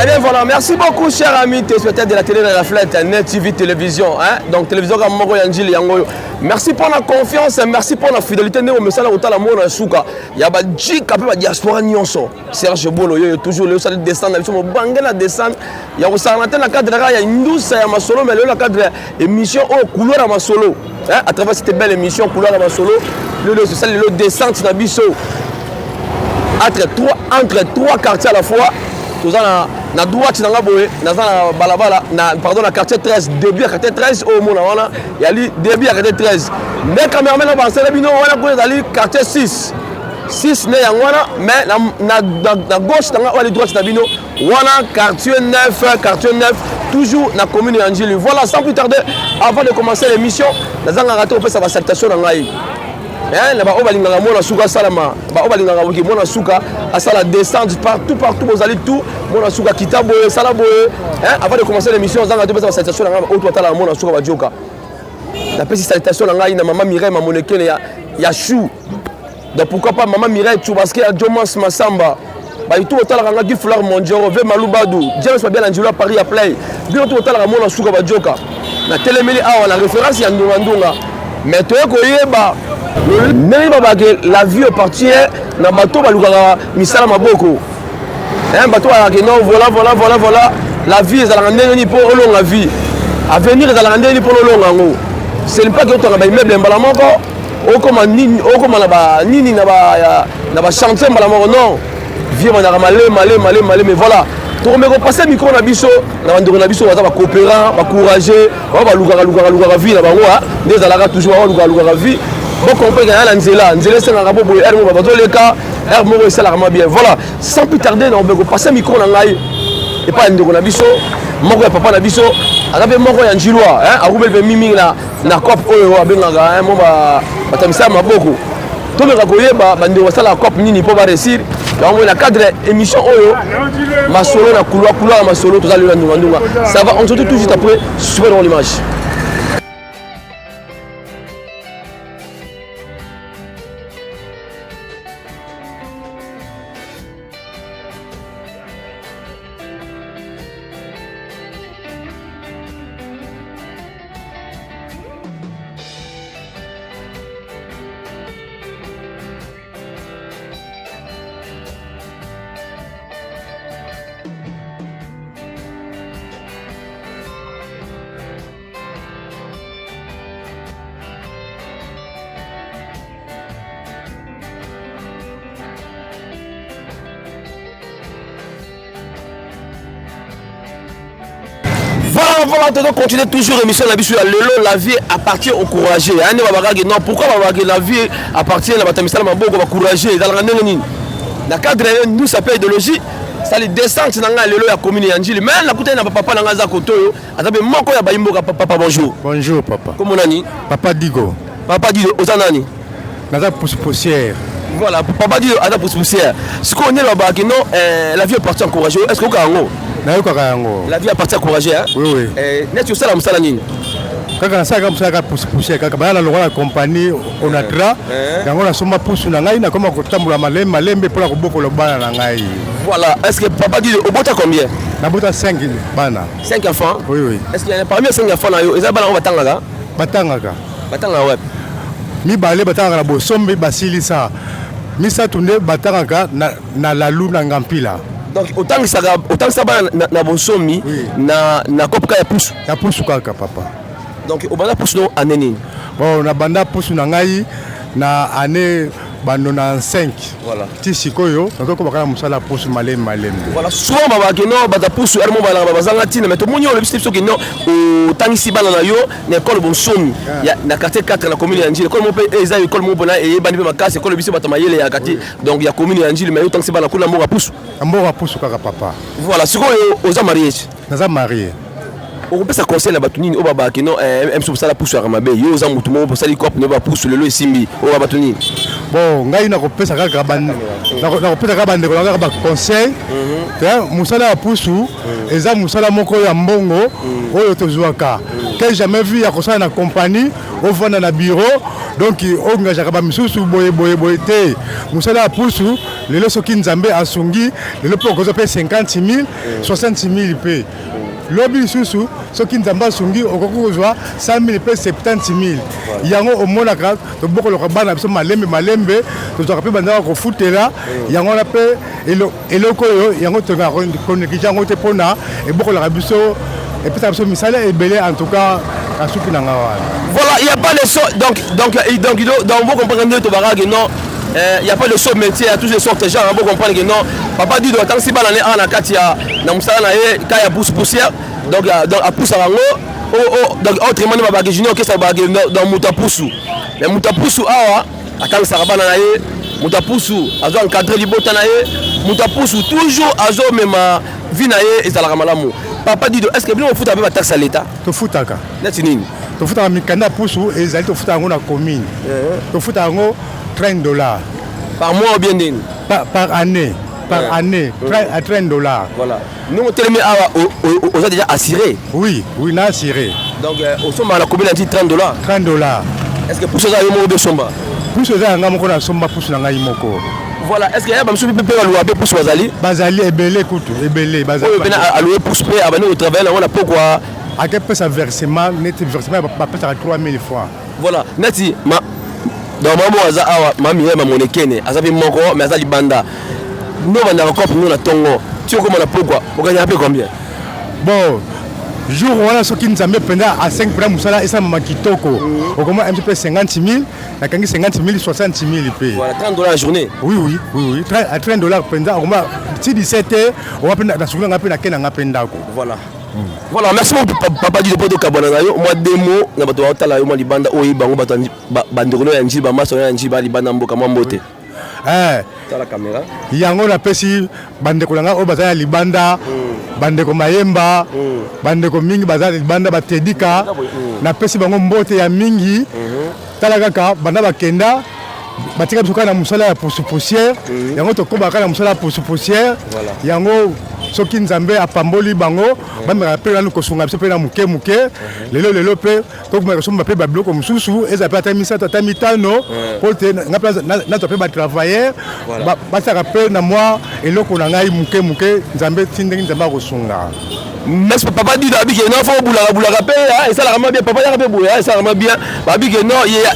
Eh bien voilà, merci beaucoup chers amis téléspectateurs de la télé de la Flèche, Net TV Télévision, hein? Donc télévision comme Moko Yanjili Yangoyo. Merci pour la confiance, merci pour la fidélité. Nous me saluons autant la mona souka. Il y a des gens qui ont diaspora nyonso. Serge Bolo, il y a toujours le salut descendre, il y a bangé la descendre. Il y a aussi la cadre, il y a une douce à ma solo, mais le cadre émission au couleur à ma solo. À travers cette belle émission couleur à ma solo, le salut le descente na biso. Entre trois quartiers à la fois. Tout ça na droite na ngaboé na balabala na pardon na quartier 13 début à quartier 13 au mona wana yali début à quartier 13 mais cameraman ba sala bino wana ko dali quartier 6 ne yangwana mais na gauche na wali droite na bino wana quartier 9 toujours na commune Yanjili. Voilà, sans plus tarder, avant de commencer l'émission nazanga raté on fait sa salutation na ngai. Na ba obalinganga mona suka salama ba obalinganga wuki mona suka asala descente partout vous allez tout mona suka kitabo sala boye avant de commencer l'émission zanga to pesa salutation na ngaba auto tala mona suka ba joka na pesi salutation na ngai na maman Mireille mamonekene ya chou donc pourquoi pas maman Mireille Choubaske ya Jomas Masamba ba tout tala nganga ki fleur mondioro ve malubadu James ba bien anjula Paris à play bien tout tala mona suka ba joka na telemeli awa la référence ya ndunga mais to ko yeba la vie appartient na bateau balukaka misala maboko bateau alaki non voilà la vie ezalaka ndenge nini mpo olonga vie avenir ezalaka ndenge nini mpo olonga yango c'est pas que otonga baimmeuble mbala moko okoma nini na bachantier mbala moko non vie bandaka malé mais voilà tokomeka kopase micro na biso na bandeko na biso baza bacoopérant bacouragé balukaka vie na bango nde ezalaka toujours balukaka vie bon comprendre la nzela c'est un rapport pour R mo ba les cas R mo c'est la bien voilà sans plus tarder on va passer micro na ngai et pas ndeko na biso moko ya papa na biso akabe moko ya njilwa akubel be mimi na cop oyo abengaka mo ba batamisa maboko to me koyeba bandeko sala cop nini po ba réussir donc na cadre émission oyo masolo na couloir masolo to za le ndunga ça va on se retrouve tout juste après super dans l'image. Voilà, on continue toujours l'émission la vie appartient aux courageux. Non, pourquoi la vie appartient à la courageux dans le cadre nous ça peut idéologie ça les descentes dans la commune Yanjili mais la côté na papa na ngaza koto atabe moko ya baimboka papa bonjour. Bonjour papa. Comment nani? Papa Digo ozanani? Naza poussière. Voilà, papa Digo ada poussière. Ce qu'on est là-bas que non la vie appartient aux courageux. Est-ce que vous la vie appartient à courageux hein? Oui. N'est-ce que ça la musala nini? Kaka ça comme ça poussière kaka bana lokola la compagnie Onatra yango na soma pousse na ngai na koma kotambola malembe pour la koboko lo bana na ngai. Voilà, est-ce que papa dit au bota combien? Na bota 5 bana. 5 enfants? Oui. Est-ce qu'il y a parmi les 5 enfants là yo eza bana batangaka? Batangaka ouais. Mi balé batangaka na bosombe basilisa. Mi sa tunde batangaka na la luna ngampila. Donc autant ça bana na bonsomi na kopka ya pousse. Ya pousse kaka papa. Donc au banda pousse no aneni. Bon na banda pousse na ngai na année bando na 5. Voilà. Ti sikoyo donc ko bakala musala pousse malem. Voilà, souvent baba que non bata pousse ermo bala bazanga tina mais to munyo le bistip so que non au tangisi bana na yo na école bonsomi ya na quartier 4 na commune ya Njili. École mo pe eza école mo bona e bani pe makasi école bisi bata mayele ya quartier donc ya commune ya Njili mais yo tangisi bana kula mo pousse. Ambo pousse kaka papa. Voilà, sikoyo oza mariage. Naza marié. On peut se conseiller la batunini au baba que non même sur ça la pousse à ramabe yo za mutu mo ça li cop ne va pousse le lo simbi au baba batunini. Bon ngai na ko pesa kaka bande na ko pesa kaka bande ko na ba conseil musala ya pousse eza musala moko ya mbongo oyo tozwaka que jamais vu ya kosala na compagnie au vendre na bureau donc on engage ba misusu boye te musala ya pusu lelo soki nzambe asungi lelo po kozo pe 50 000 60 000 pe lobi lisusu soki nzambe asungi okoki kozwa 100 000 pe 70 000 yango omonaka tobokoloka bana biso malembe tozwaka mpe bandaka kofutela yango wana mpe eloko oyo yango tongaka konekija yango te mpona ebokolaka biso epesaka biso misala ebele en tout cas asuki na nga wana. Voilà, il n'y a pas de saut donc vous comprenez que non. Il n'y a pas de saut métier, il y a tous les sortes de gens, vous comprenez que non. Papa dit que si balane en akatia na musala na quand il y a poussière donc à pousse à rango donc autrement ma bagage junior que ça bagage dans mutapusu. Mais mutapusu awa attends ça bana na ye mutapusu azo encadrer libota na ye mutapusu toujours azo même vie na ye et ça la malamu. Papa dit est-ce que bien on fout avec la taxe à l'état? To futaka. Neti nini? To futaka mikanda pusu et ezali to futaka ngo na commune. To futaka ngo $30 par mois ou bien d'une par année à $30. Voilà. Nous on tellement on a déjà assuré. Oui, n'a assuré. Donc au sommet à la commune a dit $30. $30. Est-ce que pour ça il y a de somba? Pour ça il y a moko na somba pour na ngai moko. Voilà, est-ce qu'il y a monsieur peut pas louer pour Swazali? Bazali ebele kutu, ebele bazali. Oui, bien à louer pour se payer abonné au travail là on a pourquoi à quel peu ça versement net versement va passer à 3000 fois. Voilà, neti ma dans maman aza awa mami ya mamonekene azabi moko mais azali banda nous banda encore nous na tongo tu sais comment on a pourquoi on gagne un peu combien bon jour wana soki nzambe penda à 5 pra musala esa mama kitoko on commence un peu 50 000 na kangi 50 000 60 000 pe voilà $30 la journée oui à $30 penda on va si 17 heures on va penda na soukuna ngape na kena ngapenda ko voilà. Voilà, merci beaucoup papa du dépôt de Kabana. Moi démo, na bato watala yo mo libanda oyi bango bato bandekolo ya njiba maso ya njiba libanda mboka mambote. Tala caméra. Yango na pesi bandekolo nga o bazaya libanda, bandeko mayemba, bandeko mingi bazaya libanda batedika, na pesi bango mbote ya mingi. Tala kaka banda bakenda batika biso kana musala ya poussière, yango tokobaka na musala ya poussière. Yango soki nzambe apamboli bango bameka mpe nanu kosunga biso mpe na muke lelo mpe tokomaka kosomba mpe babiloko mosusu eza mpe ata misato ata mitano mpo te nga mpe nazwa mpe batravailleur basaka mpe na mwa eloko na ngai muke nzambe ti ndenge nzambe akosunga. Mais papa dit que non faut boulaka pe et ça la vraiment bien papa ya pe boulaka ça vraiment bien babi que non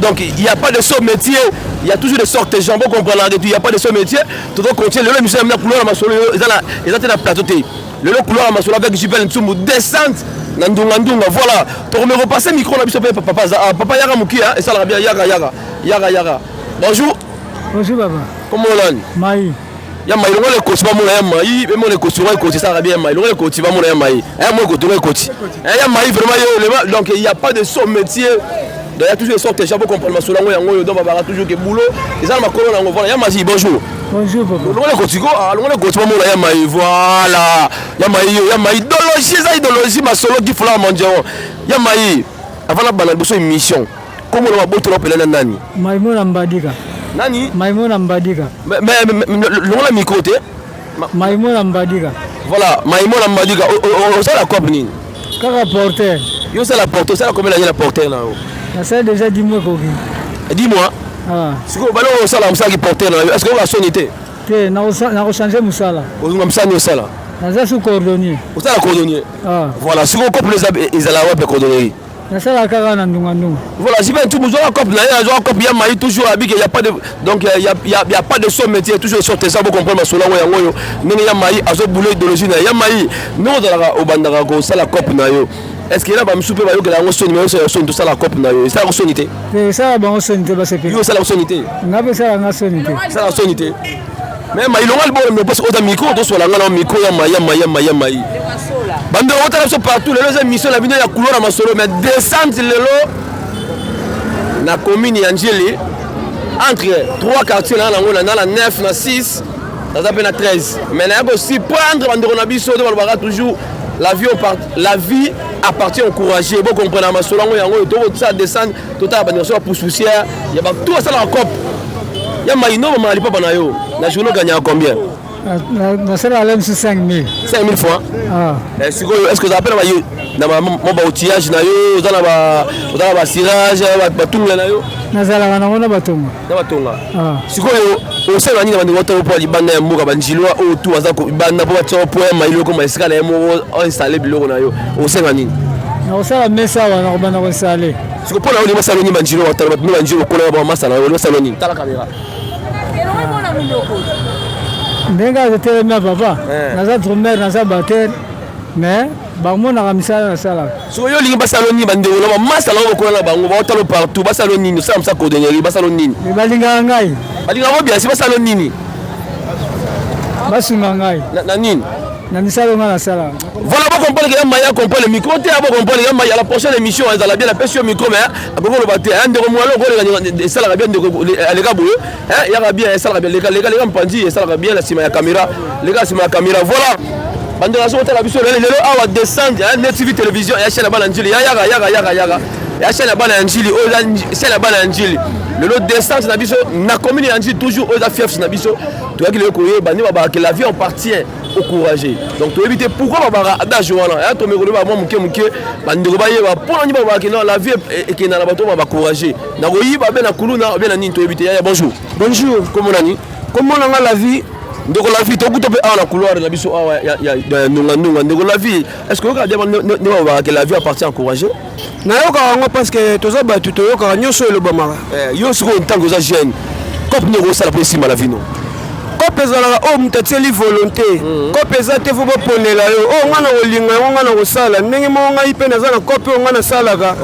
donc il y a pas de saut métier il y a toujours des sortes de gens pour comprendre il y a pas de saut métier tout doit continuer le monsieur na couleur masolo ils ont na plateau té le couleur masolo avec Jibel Ntsumbu descente na ndunga voilà to me repasser micro na biso pe papa yaka mukia et ça la bien yaka bonjour papa comment on Maï ya mai longo le coach ba mona ya mai be mona coach wa coach ça bien mai longo le coach ba mona ya mai moi coach le coach ya mai vraiment donc il y a pas de son métier donc il y a toujours des sortes de gens pour comprendre masolo ngo yango donc ba toujours que boulot et ça ma colonne ngo voilà ya mai bonjour papa longo le coach longo le coach ba mona ya mai voilà ya mai idéologie masolo qui faut la manger ya mai avant la banane boso émission comment on va boto la pelana nani mai mona mbadika Nani? Maïmouna Mbadika. Mais le micro t'es? Maïmouna Mbadika. Voilà, Maïmouna Mbadika. On sait la coupe ni? Kaka porteur. Yo c'est la porteur, c'est la combien la porteur là? Ça déjà 10 mois koki. 10 mois? Ah. Si ko balo on sait la musala qui porteur là. Est-ce que on va soniter? Té na changer musala. On va msani osala. Na sous cordonnier. On sait la cordonnier. Ah. Voilà, si on coupe les ils allaient avoir cordonnier. Ça la kaka na ndunga. Voilà, si ben tout nous on coupe là, on coupe bien maï toujours habit il y a pas de donc il y a pas de son métier toujours sortir ça pour comprendre masolo yango yo. Nini ya maï azo boulot idéologie na ya maï. Nous on la au bandara ko ça la coupe na yo. Est-ce qu'il y a ba msupe ba yo que la son numéro c'est son tout ça la coupe na yo. Ça la sonité. Ça ba sonité ba c'est. Yo ça la sonité. Ngabe ça la sonité. Ça la sonité. Mais maï longal bon mais parce au micro to so la ngala micro ya maï. Bande on so partout les émissions la vidéo ya couleur na masolo mais descendre lelo na commune ya Njeli entre 3 quartiers là na la 9 na 6 ça s'appelle na 13 mais là aussi prendre bande on a biso de balbara toujours la vie appartient au courageux bon comprendre masolo yango to ça descendre total bande so poussière il y a ba tout ça la cop ya maïno mali papa na yo la journée gagne combien? Na sera 5 000. 5 000 fois. Ah. Est-ce que vous appelez na ba outillage na yo ozana ba cirage ba tunga na yo nazalaka nango na batonga sikoyo osala nini bandi wota po libanda ya mboka banjilwa o tu aza ko banda po batso po ma iloko ma esika na mo installer biloko na yo osala nini na osala mesa wana ko banda ko installer siko pona oli masalo ni banjilwa wata ba banjilwa ko na ba masala oli masalo nini tala kamera ndenge azotelema papa naza drummer naza bater mais bamonaka misala nasalaka siko yo lingi basalo nini bandeko na masala ko na bango baotalo partout basalo nini osala msa coordonnerie basalo nini balingaka ngai balingaka bien si basalo nini basunga ngai na nini na misala nga nasalaka voilà bon comprendre que maya comprendre le micro te bon comprendre que maya la prochaine émission elle a bien la pêche au micro mais akoko lo baté un de moi lo ça la bien de les gars boyo hein ya bien ça la bien les gars mpandi ça la bien la sima ya caméra les gars sima ya caméra voilà bande la sote la biso lelo awa descendre hein net TV télévision ya chaîne bana njili ya ya chaîne bana njili o chaîne bana njili lelo descendre na biso na commune ya njili toujours o da fief na biso tu as que le courrier bani ba que la vie appartient au courageux donc tu éviter pourquoi ba adage wana ya to me ko ba muke bandeko ba yeba pona ni ba que non la vie et que na la bato ba courageux na ko yiba be na kuluna be na nini to éviter ya bonjour comment nani comment na la vie ndeko la vie to kuto pe ala couloir na biso awa ya nunga ndeko la vie est-ce que ka demande ne ba que la vie appartient au courageux na yoka wango parce que toza batu to yoka nyoso le bomara yo siko ntango za jeune cop ne ko sala pour sima la vie non kope ezalaka oyo moto atieli volonté kope eza te fo boponela yo oyo ngai na kolinga yango ngai na kosala ndenge moko ngai mpe naza na kope oyo ngai nasalaka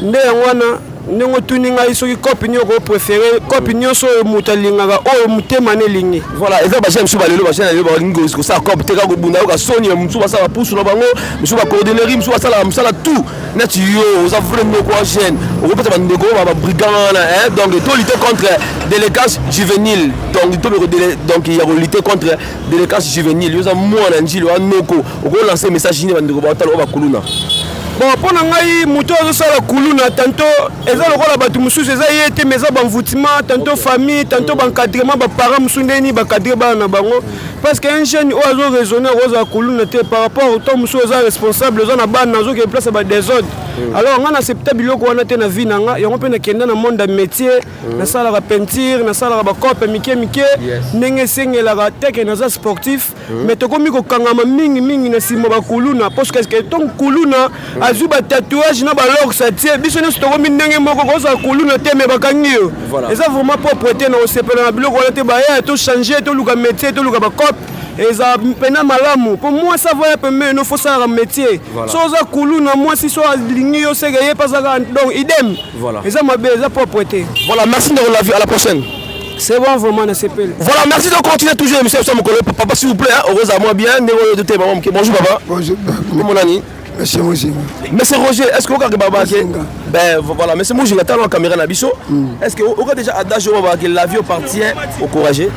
nde yango wana ndenge otuni ngai soki kope nini okopréféré kope nyonso oyo moto alingaka oyo motema ne elingi voilà eza bagene mosusu balelo bagene lelo balingi kosala kope te kaka kobunda yoka soni mosusu basala bapusu na bango mosusu bacoordonnerie mosusu basala mosala tout neti yo oza vrai ndeko ya gene okopesa bandeko oyo babrigand wana donc tolite contre délinquance juvénile donc ya kolite contre délinquance juvénile yo oza mwana njili oya noko okolance message nini bandeko baotala oyo bakuluna bon mpo na ngai moto azosala kuluna tanto eza lokola bato mosusu eza ye te mais eza banvoutima tanto famille tanto bancadrement baparent mosusu ndeni bacadre bana na bango parce que un jeune oyo azoraisonne akozala kuluna te par rapport au temps mosusu oza responsable oza na bana azokende place ya badésordre alors ngai nasepta biloko wana te na vie na nga yango mpe nakenda na monde ya métier nasalaka peinture nasalaka bacope mike ndenge esengelaka teke naza sportif mais tokomi kokangama mingi na nsima bakuluna parce que ntongo kuluna azwi batatouage na balorsa tie biso nyonso tokomi ndenge moko kozala kuluna te me bakangi yo eza vraiment propre te na kosepela na biloko wana te baya tochange toluka métier toluka bacope eza mpena malamu mpo mwasi avoya pembeni no fosalaka métier so oza kuluna mwasi so alingi yo seke ye pasaka donc idem eza mabe eza propre te voilà merci de la vie à la prochaine. C'est bon, vraiment, na CPL. Voilà, merci de continuer toujours l'émission. Papa, s'il vous plaît, heureuse à moi bien. Bonjour, papa. Bonjour. Comment on dit? Monsieur Roger. Monsieur Roger, est-ce que vous avez ben voilà, monsieur Roger, il y a la caméra na biso. Est-ce que vous avez déjà adagé que la vie appartient au courageux?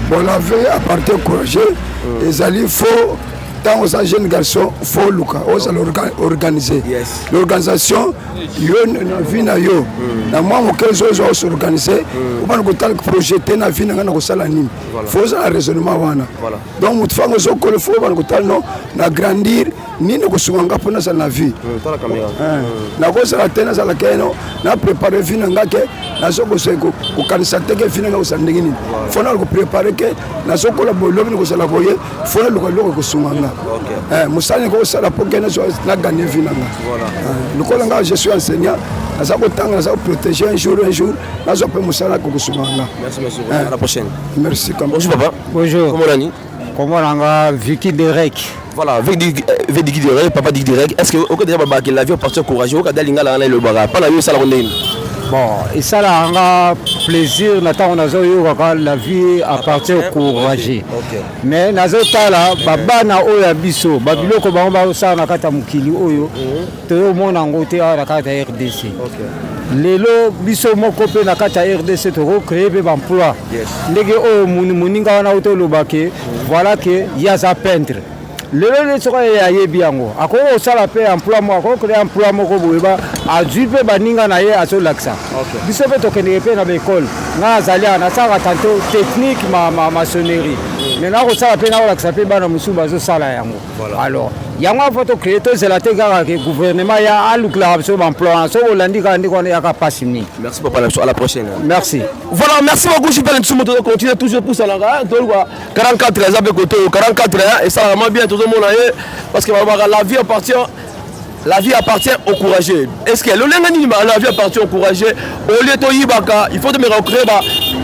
Bon, la vie appartient au courageux. Les alliés faux. Tant aux jeunes garçons, il faut organiser. L'organisation, il y a une vie. Moi, je vais s'organiser. On va projeter la vie. Il faut un raisonnement. Donc, il faut grandir. Ni ne kusunganga pona sa na vie na ko sala tena sala keno na préparer vina ngake na soko seko ko kanisa teke vina ngako sa ndengini fona ko préparer ke na soko la bolobi ko sala boye fona lo ko sunganga musani ko sala pokena so na gagner vina nga voilà nga je suis enseignant na sako tanga na sako protéger un jour na so pe musala ko sunganga. Merci monsieur, à la prochaine. Merci. Bonjour papa. Bonjour. Comment on dit? Comment on a Vicky Derek. Voilà, Vicky Derek, papa Dick Derek. Est-ce que vous avez déjà la vie appartient au courageux? Vous avez déjà le bagarre. Pas la vie, ça la ronde. Bon, et ça là, on a plaisir. La vie appartient au courageux. Mais nazo tala, baba na oya biso, babilo ko ba ça na kata mukili oyo. Te mona ngote na kata RDC. Lelo biso moko pe na kata RDC to créer be emploi. Ndege oyo muninga wana auto lobake, voilà que ya za peintre. Lelo soka ya yebi yango ako osala pe emploi mo ako créer emploi moko boyeba azui pe baninga na ye aso laksa biso pe tokende pe na école na azali na sala tanto technique maçonnerie maintenant kosala mpe nakolakisa mpe bana mosusu bazosala yango alors yango afo tocrée tozela te kaka ke gouvernement ya alukelaka biso baemploi soki olandi kaka ndenge wana yaka pasi mingi. Merci papa, à la prochaine. Merci. Voilà, merci beaucoup. Je vais continuer toujours pour ça. 44 ans avec côté 44 ans et ça vraiment bien tout le monde parce que la vie appartient aux courageux. Est-ce que la vie appartient aux courageux? Au lieu de Yibaka, il faut de me recréer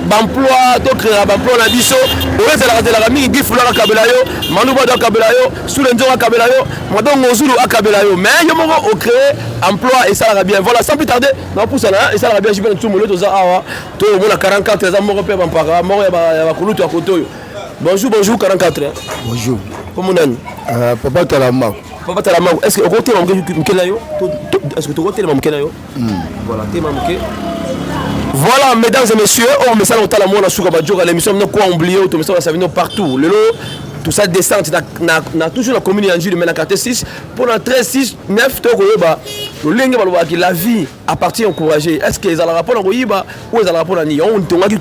l'emploi, de créer l'emploi dans l'Abisso. Au lieu de la famille, il faut la Kabelayo, Manouba de Kabelayo, Soulenzo à Kabelayo, Madame Mozulu à Kabelayo. Mais il y a créer emploi et ça va bien. Voilà, sans plus tarder, on pousse là et ça va bien. Je vais tout le monde tout ça. Tout le monde à 44 ans, mon père, mon père, mon père, bonjour 44. Bonjour. Comment on est? Papa Talama. Papa Talama, est-ce que tu est-ce que tu voilà, voilà, mesdames et messieurs, on met ça dans la moindre sur l'émission, nous quoi oublier, tout ça va servir partout. Le lot, tout ça descend, na toujours la commune de Mena 6 pour la 13 6 9 la vie appartient au courageux. Est-ce que les rapport à Goyiba ou les rapport à Nion, on a dit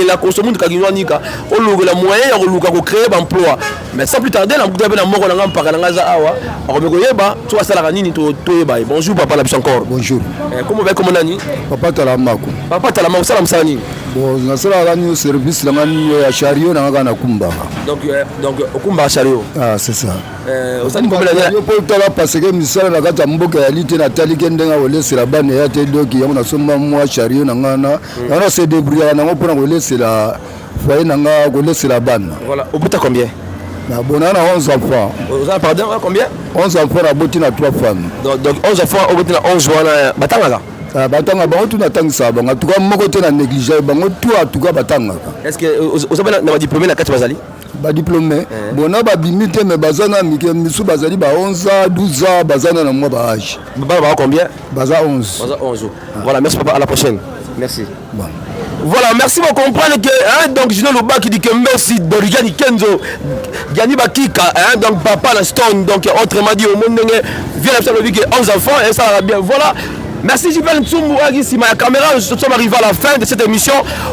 la consommation de Kaginoanika, on a la moyen de créer un emploi. Mais sans plus tarder, on a mort en Paranaza Awa, on Goyeba, toi Salarani, bonjour papa la encore. Bonjour. Comment va comme Nani? Papa Talamako. Papa Talamako, salam Sani. Bon, on a un service à Chariot dans la Kumba. Donc au Kumba Chariot. Ah, c'est ça. Parce que misala na kata mboka ya lite na tali kendenga olesela bane ya te doki yango na somba mwa chariot na ngana yango se débrouiller na ngo pona kolesela foyer na nga kolesela bana. Voilà, au bout de combien? Na bona na 11 enfants. Vous avez pardon combien? 11 enfants à botti na 3 femmes. Donc 11 enfants au bout de 11 wana batanga là. Ah batanga bango tu na tangisa bango tout cas moko te na négliger bango tout en tout cas batanga. Est-ce que vous avez na diplômé na kati bazali? Ba diplômé bona ba bimité mais bazana mike misu bazali ba 11 ans 12 ans bazana na moi ba âge ba combien baza 11 baza 11 voilà merci papa à la prochaine merci bon. Voilà merci pour comprendre que hein, donc Gino Loba qui dit que merci d'origine Kenzo Gani Bakika hein, donc papa la stone donc autrement dit au monde vient la que 11 enfants et ça va bien voilà. Merci Jivel Ntsumbu ici ma caméra, nous sommes arrivés à la fin de cette émission.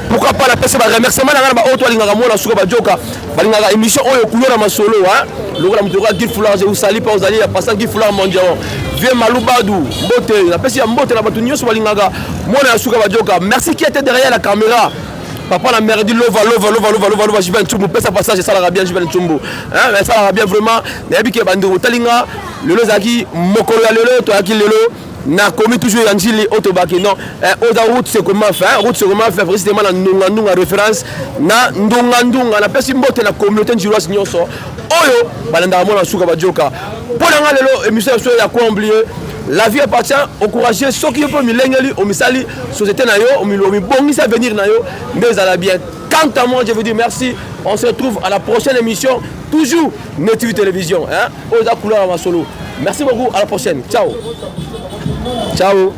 Pourquoi pas la personne va remercier na auto lingaka mona suka bajoka. Balingaka émission oyo couleur ma solo hein. Lokola mutoka Guy Foulard je vous salue pas aux alliés passant Guy Foulard mondial. Vieux Maloubadou, Mbote, la personne Mbote la batu nyoso balingaka mona suka bajoka. Merci qui était derrière la caméra. Papa la mère dit lova Jivel Ntsumbu pesa passage ça la bien Jivel Ntsumbu. Hein mais ça va bien vraiment. Nabi ke bandiro talinga lelo zaki mokolo ya lelo to yaki lelo. Na commis toujours Yanjili Otobaki non aux route c'est comment faire route c'est comment faire précisément na ndunga référence na ndunga na pesi mbote na communauté njiroise nyonso oyo balanda mona suka bajoka pour nga lelo émission ya quoi oublier la vie appartient au courageux ceux qui peut milengeli au misali société na yo au milomi bongisa venir na yo mais à la bien quant à moi je vous dis merci on se retrouve à la prochaine émission toujours Native Télévision hein aux couleurs à ma solo merci beaucoup à la prochaine ciao. Ciao.